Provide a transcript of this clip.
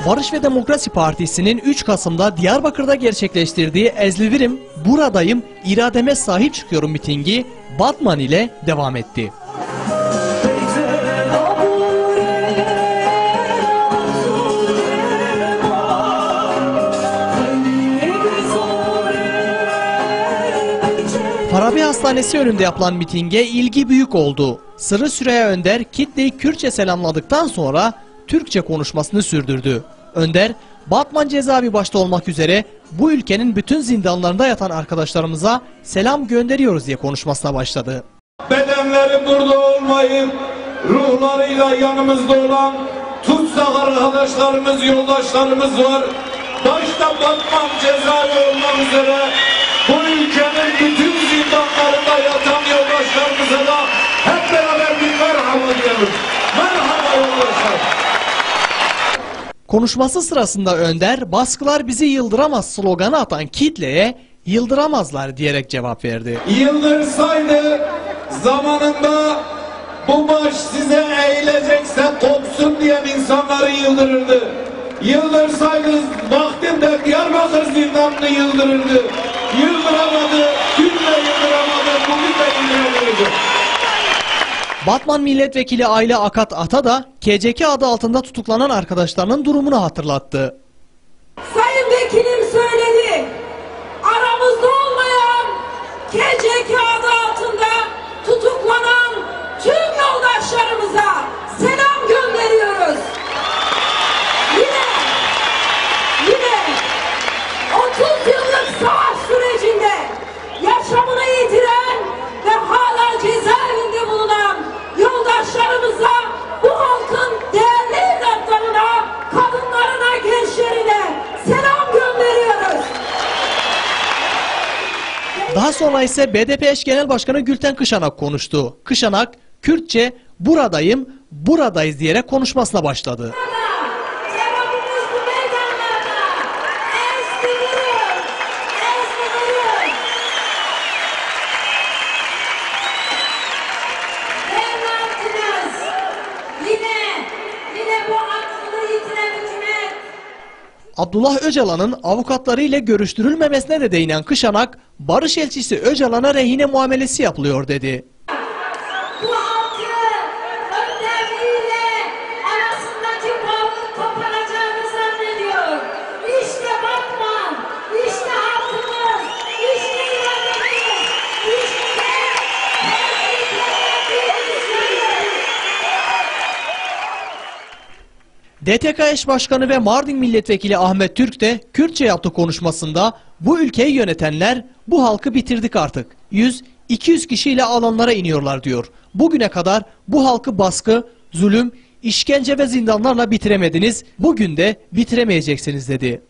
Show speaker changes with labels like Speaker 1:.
Speaker 1: Barış ve Demokrasi Partisi'nin 3 Kasım'da Diyarbakır'da gerçekleştirdiği "Ezlivirim, buradayım, irademe sahip çıkıyorum" mitingi Batman ile devam etti. Farabi Hastanesi önünde yapılan mitinge ilgi büyük oldu. Sırrı Süreyya Önder kitleyi Kürtçe selamladıktan sonra Türkçe konuşmasını sürdürdü. Önder, Batman cezaevi başta olmak üzere bu ülkenin bütün zindanlarında yatan arkadaşlarımıza selam gönderiyoruz diye konuşmasına başladı.
Speaker 2: Bedenleri burada olmayıp ruhlarıyla yanımızda olan tutsak arkadaşlarımız, yoldaşlarımız var. Başta Batman cezaevi olmak üzere bu ülkenin bütün zindanlarında yatan yoldaşlarımıza da hep beraber bir merhaba diyoruz. Merhaba yoldaşlar.
Speaker 1: Konuşması sırasında Önder, "Baskılar bizi yıldıramaz" sloganı atan kitleye "Yıldıramazlar" diyerek cevap verdi.
Speaker 2: Yıldırsaydı zamanında bu baş size eğilecekse kopsun diyen insanları yıldırırdı. Yıldırsaydı vaktinde Diyarbakır zindanını yıldırırdı. Yıldıramadı, dün de yıldıramadı, bugün de yıldıramadı.
Speaker 1: Batman Milletvekili Ayla Akat Ata da KCK adı altında tutuklanan arkadaşlarının durumunu hatırlattı.
Speaker 3: Sayın Vekilim söyledi, aramızda olmayan KCK adı altında tutuklanan tüm yoldaşlarımıza selam gönderiyoruz. Yine 30 yıllık savaş sürecinde yaşamını yitiren ve hala cezaevinde bulunan yoldaşlarımıza, bu halkın değerli evlatlarına, kadınlarına, gençlerine selam gönderiyoruz.
Speaker 1: Daha sonra ise BDP eş genel başkanı Gülten Kışanak konuştu. Kışanak, Kürtçe "buradayım, buradayız" diyerek konuşmasına başladı. Abdullah Öcalan'ın avukatlarıyla görüştürülmemesine de değinen Kışanak, barış elçisi Öcalan'a rehine muamelesi yapılıyor dedi.
Speaker 3: Bu halkı önderliğiyle arasındaki bağı koparacağını zannediyor. İşte Batman, işte halkımız, işte irademiz, işte
Speaker 1: DTK eş başkanı ve Mardin milletvekili Ahmet Türk de Kürtçe yaptığı konuşmasında "Bu ülkeyi yönetenler bu halkı bitirdik artık. 100-200 kişiyle alanlara iniyorlar" diyor. "Bugüne kadar bu halkı baskı, zulüm, işkence ve zindanlarla bitiremediniz. Bugün de bitiremeyeceksiniz" dedi.